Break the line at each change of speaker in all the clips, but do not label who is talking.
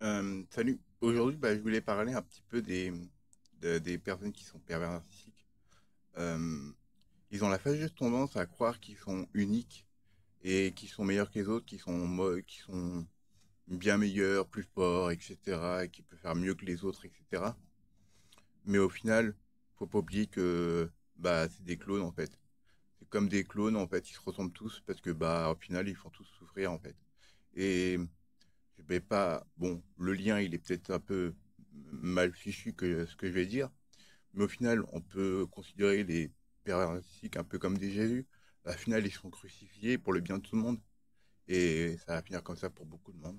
Salut. Aujourd'hui, je voulais parler un petit peu des personnes qui sont pervers narcissiques. Euh, Ils ont la fâcheuse tendance à croire qu'ils sont uniques et qu'ils sont meilleurs que les autres, qui sont bien meilleurs, plus forts, etc., et qui peuvent faire mieux que les autres, etc. Mais au final, faut pas oublier que c'est des clones en fait. C'est comme des clones en fait, ils se ressemblent tous parce que au final, ils font tous souffrir en fait. Et je vais pas. Bon, le lien, il est peut-être un peu mal fichu que ce que je vais dire, mais au final, on peut considérer les pervers narcissiques un peu comme des Jésus. À la finale, ils sont crucifiés pour le bien de tout le monde, et ça va finir comme ça pour beaucoup de monde.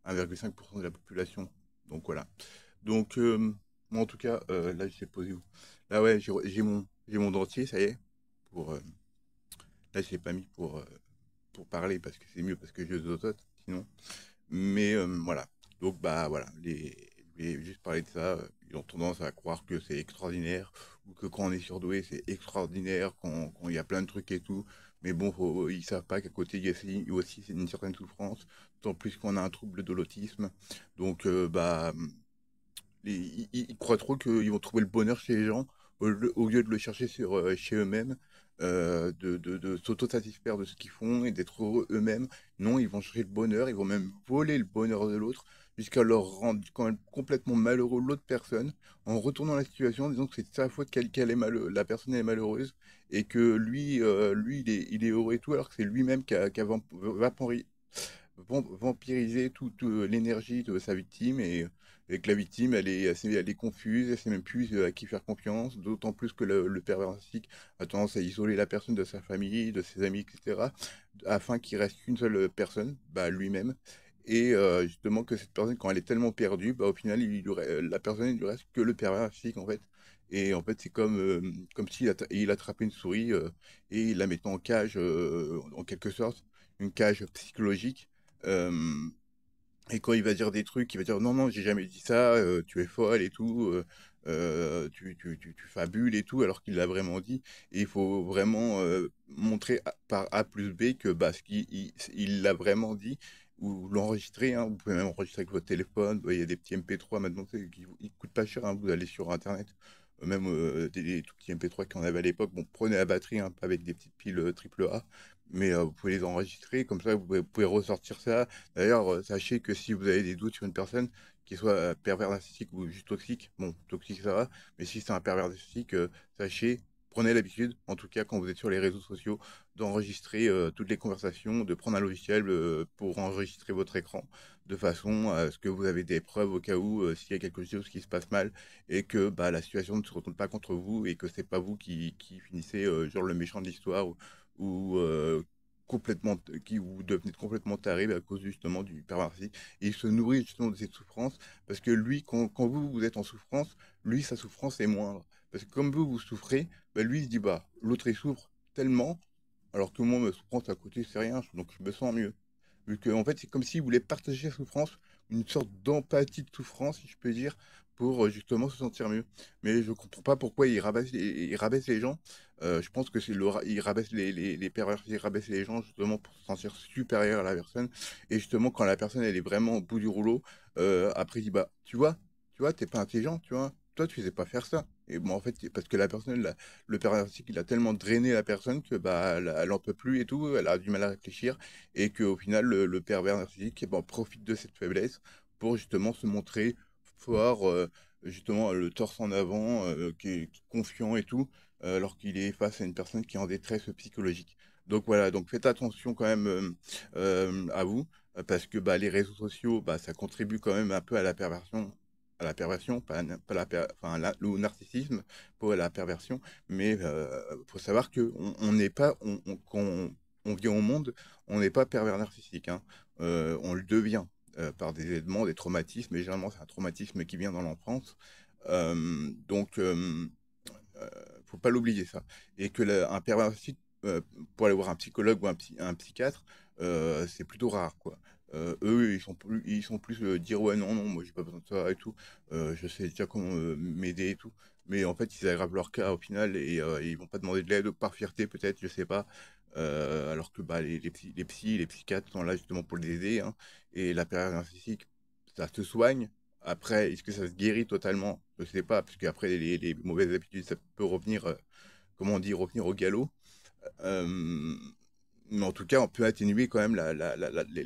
1,5% de la population. Donc voilà. Donc, moi en tout cas, là, je sais posé où. Là, ouais, j'ai mon dentier, ça y est. Pour, là, je l'ai pas mis pour parler parce que c'est mieux, parce que je zozote, sinon. Mais voilà. Donc voilà, je vais juste parler de ça. Ils ont tendance à croire que c'est extraordinaire ou que quand on est surdoué, c'est extraordinaire, quand il y a plein de trucs et tout. Mais bon, ils savent pas qu'à côté, il y a aussi une certaine souffrance, d'autant plus qu'on a un trouble de l'autisme. Donc ils croient trop qu'ils vont trouver le bonheur chez les gens au lieu de le chercher chez eux-mêmes, de s'auto-satisfaire de ce qu'ils font et d'être heureux eux-mêmes. Non, ils vont chercher le bonheur, ils vont même voler le bonheur de l'autre jusqu'à leur rendre quand même complètement malheureux l'autre personne en retournant la situation en disant que c'est de sa faute qu'elle est la personne est malheureuse et que lui il est heureux et tout alors que c'est lui-même qui a vampiriser toute l'énergie de sa victime et que la victime, elle est confuse, elle sait même plus à qui faire confiance, d'autant plus que le pervers narcissique a tendance à isoler la personne de sa famille, de ses amis, etc., afin qu'il reste qu'une seule personne, lui-même. Et justement que cette personne, quand elle est tellement perdue, au final, la personne, il lui reste que le pervers narcissique, en fait. Et en fait, c'est comme s'il il attrapait une souris et il la mettait en cage, en quelque sorte, une cage psychologique. Euh, et quand il va dire des trucs, il va dire non, non, j'ai jamais dit ça, tu es folle et tout, tu fabules et tout, alors qu'il l'a vraiment dit. Et il faut vraiment montrer par A plus B que ce qu'il il l'a vraiment dit, ou l'enregistrer, hein. Vous pouvez même enregistrer avec votre téléphone. Il y a des petits MP3 maintenant, ils coûtent pas cher, hein. Vous allez sur Internet, même des tout petits MP3 qu'on avait à l'époque. Bon, prenez la batterie, hein, pas avec des petites piles triple A, mais vous pouvez les enregistrer, comme ça vous pouvez ressortir ça. D'ailleurs, sachez que si vous avez des doutes sur une personne, qui soit pervers narcissique ou juste toxique, bon, toxique ça va, mais si c'est un pervers narcissique, sachez, prenez l'habitude, en tout cas quand vous êtes sur les réseaux sociaux, d'enregistrer toutes les conversations, de prendre un logiciel pour enregistrer votre écran, de façon à ce que vous avez des preuves au cas où s'il y a quelque chose qui se passe mal et que la situation ne se retourne pas contre vous et que c'est pas vous qui finissez genre le méchant de l'histoire ou complètement, qui vous devenez complètement taré à cause justement du pervers narcissique. Et il se nourrit justement de cette souffrance parce que lui, quand vous êtes en souffrance, lui, sa souffrance est moindre. Parce que comme vous souffrez, lui, il se dit, l'autre, il souffre tellement, alors que moi, ma souffrance à côté, c'est rien, donc je me sens mieux. Vu que, en fait, c'est comme s'il voulait partager la souffrance, une sorte d'empathie de souffrance, si je peux dire, pour justement se sentir mieux. Mais je comprends pas pourquoi il rabaisse les gens. Je pense que il rabaisse les pervers, il rabaisse les gens justement pour se sentir supérieur à la personne. Et justement, quand la personne, elle est vraiment au bout du rouleau, après, il dit, tu vois, t'es pas intelligent, tu vois. Toi, tu sais pas faire ça. Et bon, en fait, c'est parce que la personne, le pervers narcissique, il a tellement drainé la personne que elle en peut plus et tout, elle a du mal à réfléchir et qu'au final, le pervers narcissique profite de cette faiblesse pour justement se montrer fort, justement le torse en avant, qui est confiant et tout, alors qu'il est face à une personne qui est en détresse psychologique. Donc voilà, donc faites attention quand même à vous, parce que les réseaux sociaux, ça contribue quand même un peu à la perversion, pas enfin, le narcissisme pour la perversion, mais faut savoir que on n'est pas, quand on vient au monde, on n'est pas pervers narcissique, hein. On le devient par des événements, des traumatismes, et généralement c'est un traumatisme qui vient dans l'enfance. Donc, faut pas l'oublier ça. Et que un pervers narcissique, pour aller voir un psychologue ou un psychiatre, c'est plutôt rare, quoi. Eux, ils sont plus dire ouais, non, non, moi j'ai pas besoin de ça et tout. Je sais déjà comment m'aider et tout. Mais en fait, ils aggravent leur cas au final et ils vont pas demander de l'aide par fierté, peut-être, je sais pas. Alors que les psychiatres sont là justement pour les aider, hein. Et la période narcissique, ça se soigne. Après, est-ce que ça se guérit totalement? Je sais pas, parce qu'après, les mauvaises habitudes, ça peut revenir, comment on dit, revenir au galop. Euh, mais en tout cas, on peut atténuer quand même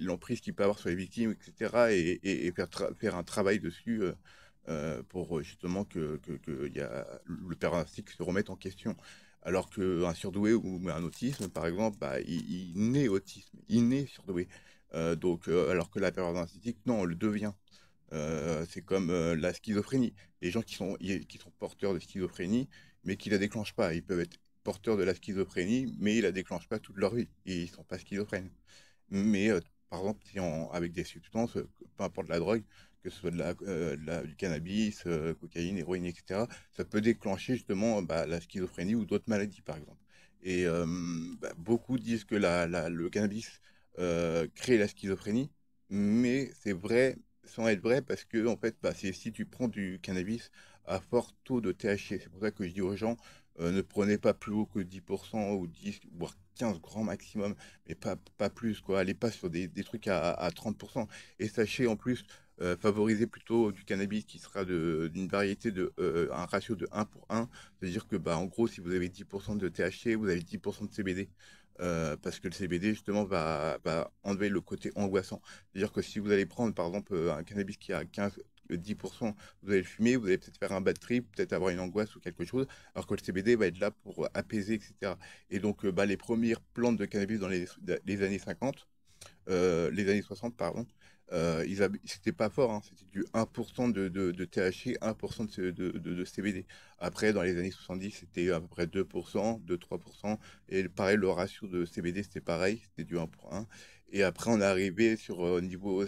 l'emprise qu'il peut avoir sur les victimes, etc. Et faire, faire un travail dessus pour justement y a, le père narcissique se remette en question. Alors qu'un surdoué ou un autisme, par exemple, bah, il naît autisme, il naît surdoué. Alors que la pervers narcissique, non, on le devient. C'est comme la schizophrénie. Les gens qui sont porteurs de schizophrénie, mais qui la déclenchent pas. Ils peuvent être porteurs de la schizophrénie, mais ils la déclenchent pas toute leur vie. Et ils sont pas schizophrènes. Mais par exemple, si avec des substances, peu importe la drogue, que ce soit du cannabis, cocaïne, héroïne, etc., ça peut déclencher justement bah, la schizophrénie ou d'autres maladies, par exemple. Et bah, beaucoup disent que le cannabis crée la schizophrénie, mais c'est vrai sans être vrai parce que en fait, bah, c'est si tu prends du cannabis à fort taux de THC. C'est pour ça que je dis aux gens, ne prenez pas plus haut que 10% ou 10, voire 15 grands maximum, mais pas plus, quoi. Allez pas sur des trucs à 30%. Et sachez en plus favoriser plutôt du cannabis qui sera d'une variété un ratio de 1 pour 1. C'est-à-dire que, bah, en gros, si vous avez 10% de THC, vous avez 10% de CBD. Parce que le CBD, justement, va enlever le côté angoissant. C'est-à-dire que si vous allez prendre, par exemple, un cannabis qui a 10%, vous allez le fumer, vous allez peut-être faire un bad trip, peut-être avoir une angoisse ou quelque chose, alors que le CBD va être là pour apaiser, etc. Et donc, bah, les premières plantes de cannabis dans les années 50, les années 60, pardon, c'était pas fort, hein, c'était du 1% de THC, 1% de CBD. Après, dans les années 70, c'était à peu près 2%, 2-3%. Et pareil, le ratio de CBD, c'était pareil, c'était du 1 pour 1. Et après, on est arrivé c'est au niveau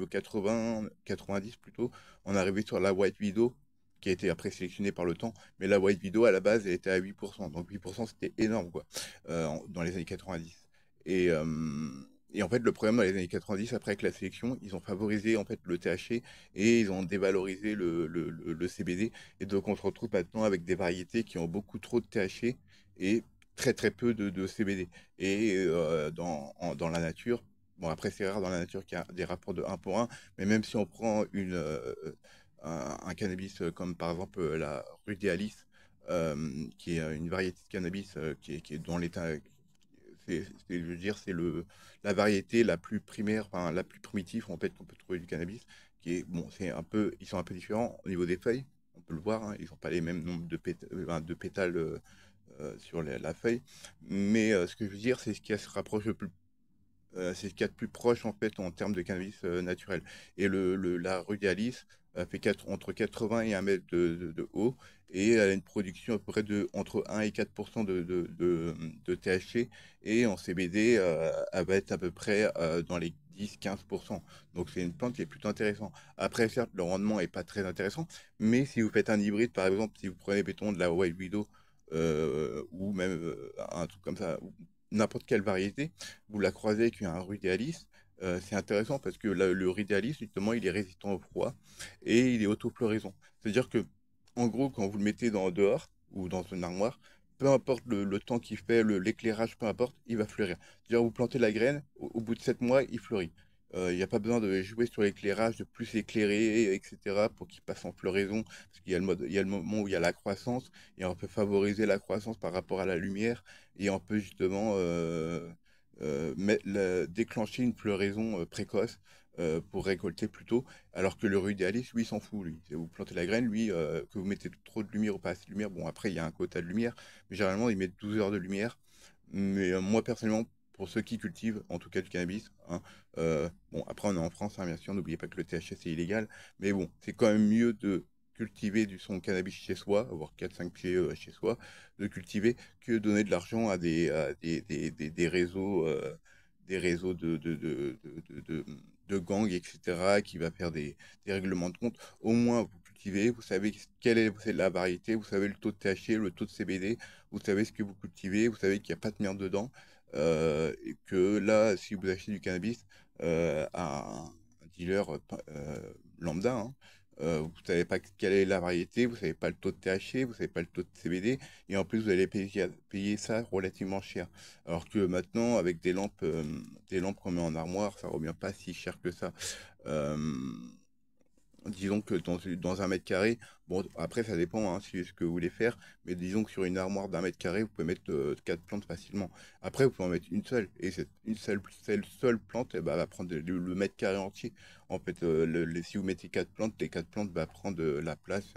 80, 90 plutôt, on est arrivé sur la White Widow, qui a été après sélectionnée par le temps. Mais la White Widow, à la base, elle était à 8%. Donc 8%, c'était énorme, quoi, dans les années 90. Et, euh, et en fait, le problème dans les années 90, après avec la sélection, ils ont favorisé en fait le THC et ils ont dévalorisé le CBD. Et donc on se retrouve maintenant avec des variétés qui ont beaucoup trop de THC et très très peu de CBD. Et dans la nature, bon après c'est rare dans la nature qu'il y a des rapports de 1 pour 1, mais même si on prend un cannabis comme par exemple la rudéalis, qui est une variété de cannabis qui est dans l'état je veux dire, c'est la variété la plus primaire, enfin, la plus primitive en fait qu'on peut trouver du cannabis, qui est bon, ils sont un peu différents au niveau des feuilles, on peut le voir, hein, ils n'ont pas les mêmes nombres de pétales sur la feuille, mais ce que je veux dire, c'est ce qui se rapproche le plus c'est ce qu'il y a de plus proche en fait en termes de cannabis naturel. Et la Rudéalis fait entre 80 et 1 mètre de haut et elle a une production à peu près entre 1 et 4% de THC et en CBD, elle va être à peu près dans les 10-15%. Donc c'est une plante qui est plutôt intéressante. Après, certes, le rendement est pas très intéressant, mais si vous faites un hybride, par exemple, si vous prenez, béton de la Wild Widow ou même un truc comme ça, ou n'importe quelle variété, vous la croisez avec un rudéalis, c'est intéressant parce que le rudéalis, justement, il est résistant au froid et il est autofloraison. C'est-à-dire que, en gros, quand vous le mettez dehors ou dans une armoire, peu importe le temps qu'il fait, l'éclairage, peu importe, il va fleurir. C'est-à-dire, vous plantez la graine, au bout de 7 mois, il fleurit. Il n'y a pas besoin de jouer sur l'éclairage, de plus éclairer, etc., pour qu'il passe en floraison, parce qu'il y a il y a le moment où il y a la croissance, et on peut favoriser la croissance par rapport à la lumière, et on peut justement déclencher une floraison précoce pour récolter plus tôt, alors que le rudéalis, lui, il s'en fout, lui. Vous plantez la graine, lui, que vous mettez trop de lumière ou pas assez de lumière, bon, après, il y a un quota de lumière, mais généralement, ils mettent 12 heures de lumière. Mais moi, personnellement, pour ceux qui cultivent, en tout cas du cannabis, hein, bon, après, on est en France, hein, bien sûr, n'oubliez pas que le THC, c'est illégal, mais bon, c'est quand même mieux de cultiver son cannabis chez soi, avoir 4-5 pieds chez soi, de cultiver, que donner de l'argent à des réseaux de gangs, etc., qui va faire des règlements de compte. Au moins, vous cultivez, vous savez quelle est la variété, vous savez le taux de THC, le taux de CBD, vous savez ce que vous cultivez, vous savez qu'il n'y a pas de merde dedans, et que là, si vous achetez du cannabis à un dealer lambda, hein, vous ne savez pas quelle est la variété, vous ne savez pas le taux de THC, vous ne savez pas le taux de CBD, et en plus vous allez payer ça relativement cher. Alors que maintenant, avec des lampes qu'on met en armoire, ça revient pas si cher que ça. Euh, Disons que dans un mètre carré, bon, après ça dépend hein, ce que vous voulez faire, mais disons que sur une armoire d'un mètre carré, vous pouvez mettre 4 plantes facilement. Après, vous pouvez en mettre une seule, et cette une seule plante, eh ben, va prendre le mètre carré entier. En fait, si vous mettez 4 plantes, les 4 plantes vont prendre la place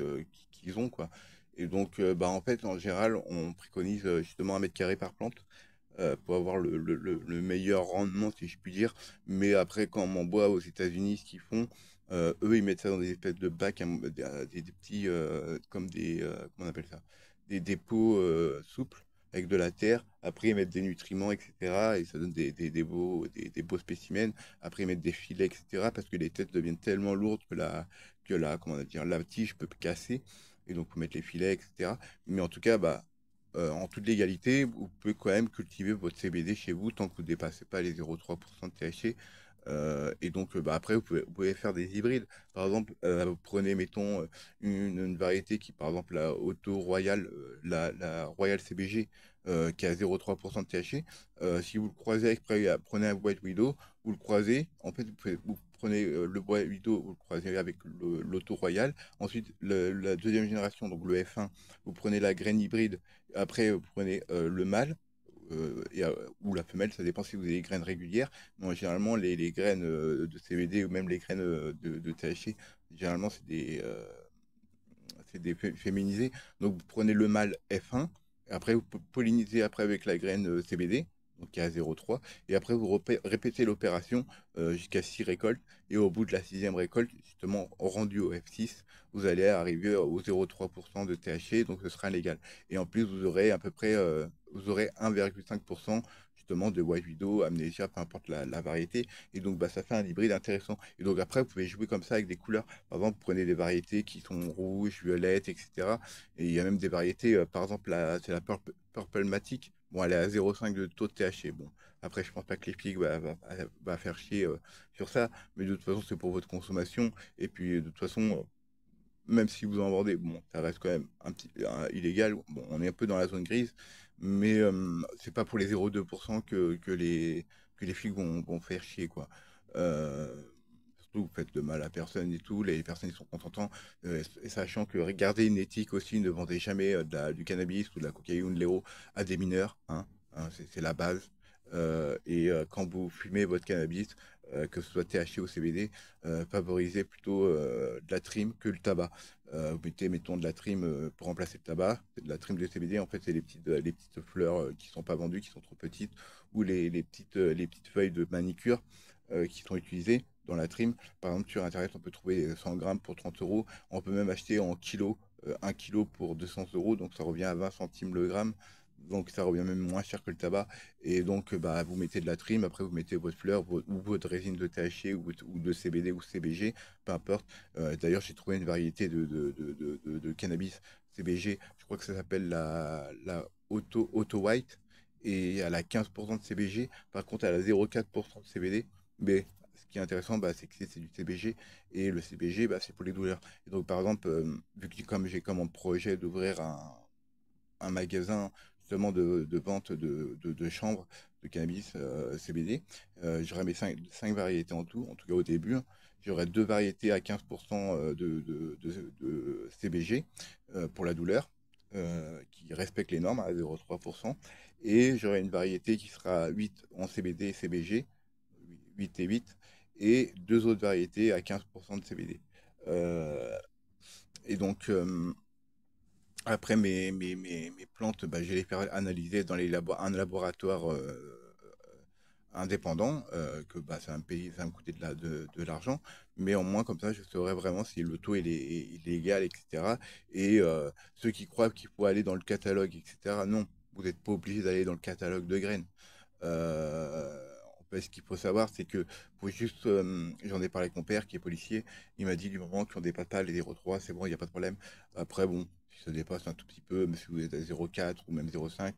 qu'ils ont, quoi. Et donc, bah, en fait, en général, on préconise justement un mètre carré par plante pour avoir le meilleur rendement, si je puis dire. Mais après, quand on en boit aux États-Unis, ce qu'ils font, eux, ils mettent ça dans des espèces de bacs, hein, des petits, comme comment on appelle ça? Des pots souples avec de la terre. Après, ils mettent des nutriments, etc. Et ça donne des beaux spécimens. Après, ils mettent des filets, etc. Parce que les têtes deviennent tellement lourdes comment on va dire, la tige peut casser. Et donc, il faut mettre les filets, etc. Mais en tout cas, bah, en toute légalité, vous pouvez quand même cultiver votre CBD chez vous tant que vous ne dépassez pas les 0,3% de THC. Et donc, bah, après, vous pouvez faire des hybrides. Par exemple, vous prenez, mettons, une variété qui, par exemple, la Auto Royal, la Royal CBG, qui a 0,3% de THC. Si vous le croisez avec, prenez un White Widow, vous le croisez, en fait, vous prenez le White Widow, vous le croisez avec l'Auto Royal. Ensuite, la deuxième génération, donc le F1, vous prenez la graine hybride. Après, vous prenez le mâle ou la femelle, ça dépend si vous avez des graines régulières. Mais généralement, les graines de CBD ou même les graines de THC, généralement, c'est des féminisés. Donc, vous prenez le mâle F1, et après, vous pollinisez après avec la graine CBD, donc qui est à 0,3, et après, vous répétez l'opération jusqu'à 6 récoltes, et au bout de la sixième récolte, justement, rendu au F6, vous allez arriver au 0,3% de THC, donc ce sera légal. Et en plus, vous aurez à peu près, vous aurez 1,5% justement de White Widow, Amnesia, peu importe la variété, et donc bah, ça fait un hybride intéressant. Et donc après, vous pouvez jouer comme ça avec des couleurs. Par exemple, vous prenez des variétés qui sont rouges, violettes, etc. Et il y a même des variétés, par exemple, c'est la Purple Matic. Bon, elle est à 0,5 de taux de THC. Bon, après, je pense pas que les flics va faire chier sur ça. Mais de toute façon, c'est pour votre consommation. Et puis, de toute façon, même si vous en vendez, bon, ça reste quand même illégal. Bon, on est un peu dans la zone grise. Mais c'est pas pour les 0,2% que les flics vont faire chier, quoi. Euh, Surtout, vous faites de mal à personne et tout, les personnes ils sont contentes. Et sachant que regardez une éthique aussi, ne vendez jamais du cannabis ou de la cocaïne ou de l'héro à des mineurs, hein, c'est la base. Quand vous fumez votre cannabis, que ce soit THC ou CBD, favorisez plutôt de la trim que le tabac. Vous mettez, mettons, de la trim pour remplacer le tabac. C'est de la trim de CBD, en fait, c'est les petites fleurs qui sont pas vendues, qui sont trop petites, ou les petites feuilles de manicure qui sont utilisées dans la trim. Par exemple, sur Internet, on peut trouver 100 grammes pour 30 euros. On peut même acheter en kilos, 1 kilo pour 200 euros. Donc, ça revient à 20 centimes le gramme. Donc, ça revient même moins cher que le tabac. Et donc, bah, vous mettez de la trim. Après, vous mettez votre fleur ou votre résine de THC ou de CBD ou CBG, peu importe. D'ailleurs, j'ai trouvé une variété de cannabis CBG. Je crois que ça s'appelle la Auto White. Et elle a 15% de CBG. Par contre, elle a 0,4% de CBD. Mais ce qui est intéressant, bah, c'est que c'est du CBG et le CBG, bah, c'est pour les douleurs. Et donc, par exemple, vu que j'ai comme un projet d'ouvrir un magasin justement de vente de chanvre de cannabis CBD, j'aurai mes cinq variétés en tout cas au début. J'aurai deux variétés à 15% de CBG pour la douleur, qui respectent les normes à 0,3%. Et j'aurai une variété qui sera 8 en CBD et CBG, 8 et 8, et deux autres variétés à 15% de CBD. Euh, et donc, après mes plantes, bah, je vais les faire analyser dans un laboratoire indépendant, que bah, ça va me coûter de l'argent, mais au moins comme ça, je saurais vraiment si le taux est légal, etc. Et ceux qui croient qu'il faut aller dans le catalogue, etc., non, vous n'êtes pas obligé d'aller dans le catalogue de graines. En fait, ce qu'il faut savoir, c'est que faut juste, j'en ai parlé avec mon père qui est policier, il m'a dit du moment qu'on dépasse pas les 0,3, c'est bon, il n'y a pas de problème. Après, bon, si ça dépasse un tout petit peu, mais si vous êtes à 0,4 ou même 0,5,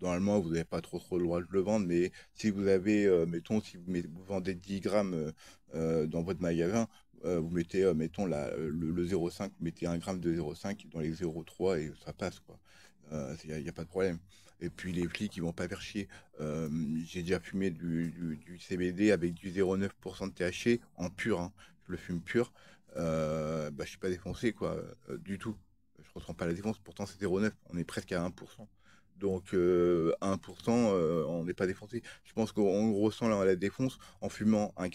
normalement, vous n'avez pas trop le droit de le vendre, mais si vous avez, mettons, si vous vendez 10 grammes dans votre magasin, vous mettez, mettons, le 0,5, vous mettez 1 gramme de 0,5 dans les 0,3 et ça passe, quoi. Il n'y a pas de problème. Et puis les flics, ils vont pas faire chier. Euh, j'ai déjà fumé du CBD avec du 0,9% de THC en pur, hein. Je le fume pur. Bah, je suis pas défoncé, quoi, du tout. Je ressens pas la défonce, pourtant c'est 0,9, on est presque à 1%. Donc 1%, on n'est pas défoncé. Je pense qu'on ressent la défonce en fumant un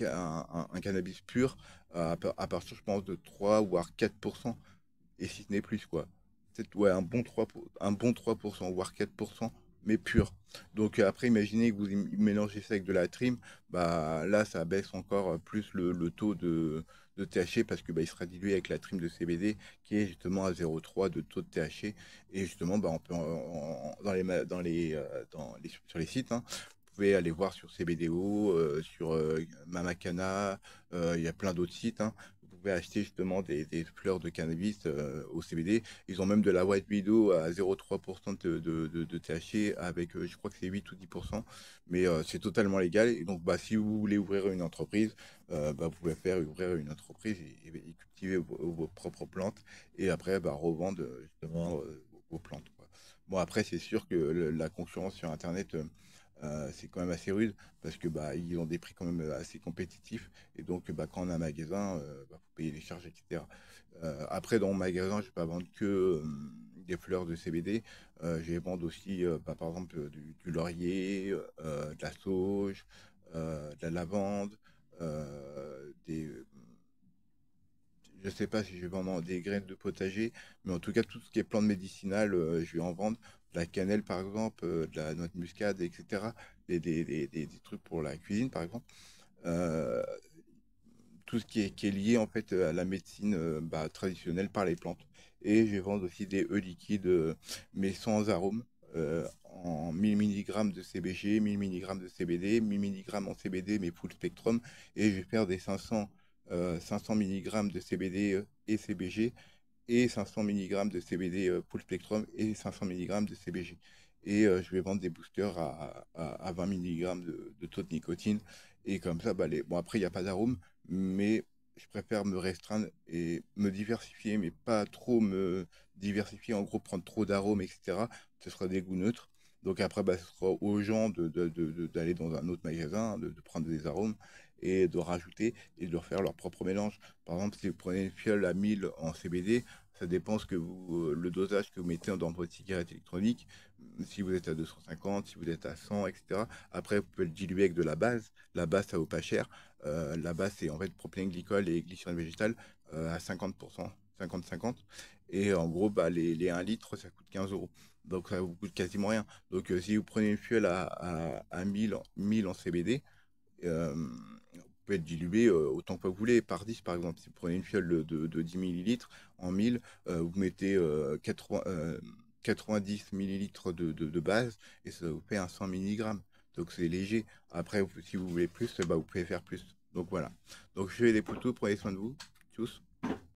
cannabis pur à partir, je pense, de 3 voire 4%, et si ce n'est plus, quoi. C'est ouais, un bon 3%, voire 4%, mais pur. Donc après, imaginez que vous mélangez ça avec de la trim, bah là, ça baisse encore plus le taux de THC, parce que bah, il sera dilué avec la trim de CBD qui est justement à 0,3 de taux de THC. Et justement, bah, on peut sur les sites, hein, vous pouvez aller voir sur CBDO, sur Mamacana, il y a plein d'autres sites, hein. Vous pouvez acheter justement des fleurs de cannabis au CBD. Ils ont même de la white widow à 0,3% de THC avec, je crois que c'est 8 ou 10%, mais c'est totalement légal. Et donc, bah, si vous voulez ouvrir une entreprise, bah, vous pouvez faire ouvrir une entreprise et cultiver vos propres plantes, et après bah, revendre justement vos plantes, quoi. Bon, après, c'est sûr que la concurrence sur Internet, c'est quand même assez rude, parce que bah, ils ont des prix quand même assez compétitifs. Et donc, bah, quand on a un magasin, bah, faut payer les charges, etc. Après, dans mon magasin, je ne vais pas vendre que des fleurs de CBD. Je vais vendre aussi, bah, par exemple, du laurier, de la sauge, de la lavande, des, je sais pas si je vais vendre des graines de potager, mais en tout cas, tout ce qui est plantes médicinales, je vais en vendre. De la cannelle, par exemple, de la noix de muscade, etc. Des trucs pour la cuisine, par exemple. Euh, tout ce qui est lié, en fait, à la médecine bah, traditionnelle par les plantes. Et je vais vendre aussi des œufs liquides, mais sans arôme, en 1000 mg de CBG, 1000 mg de CBD, 1000 mg en CBD, mais full spectrum. Et je vais faire des 500 mg de CBD et CBG, et 500 mg de CBD full spectrum et 500 mg de CBG. Et je vais vendre des boosters à 20 mg de taux de nicotine. Et comme ça, bah, bon, après, il n'y a pas d'arôme, mais je préfère me restreindre et me diversifier, mais pas trop me diversifier, en gros, prendre trop d'arômes, etc. Ce sera des goûts neutres. Donc après, bah, ce sera aux gens d'aller dans un autre magasin, de prendre des arômes et de rajouter et de refaire leur propre mélange. Par exemple, si vous prenez une fiole à 1000 en CBD, ça dépend le dosage que vous mettez dans votre cigarette électronique. Si vous êtes à 250, si vous êtes à 100, etc. Après, vous pouvez le diluer avec de la base. La base, ça vaut pas cher. La base, c'est en fait propylène glycol et glycérine végétale à 50%, 50-50. Et en gros, bah, les 1 litre, ça coûte 15 euros. Donc, ça vous coûte quasiment rien. Donc, si vous prenez une fiole à 1000 en CBD, vous pouvez être dilué autant que vous voulez, par 10 par exemple. Si vous prenez une fiole de 10 millilitres en 1000, vous mettez 90 millilitres de base, et ça vous fait un 100 milligrammes. Donc c'est léger. Après, si vous voulez plus, bah, vous pouvez faire plus. Donc voilà. Donc je fais des poutous, prenez soin de vous. Tchuss.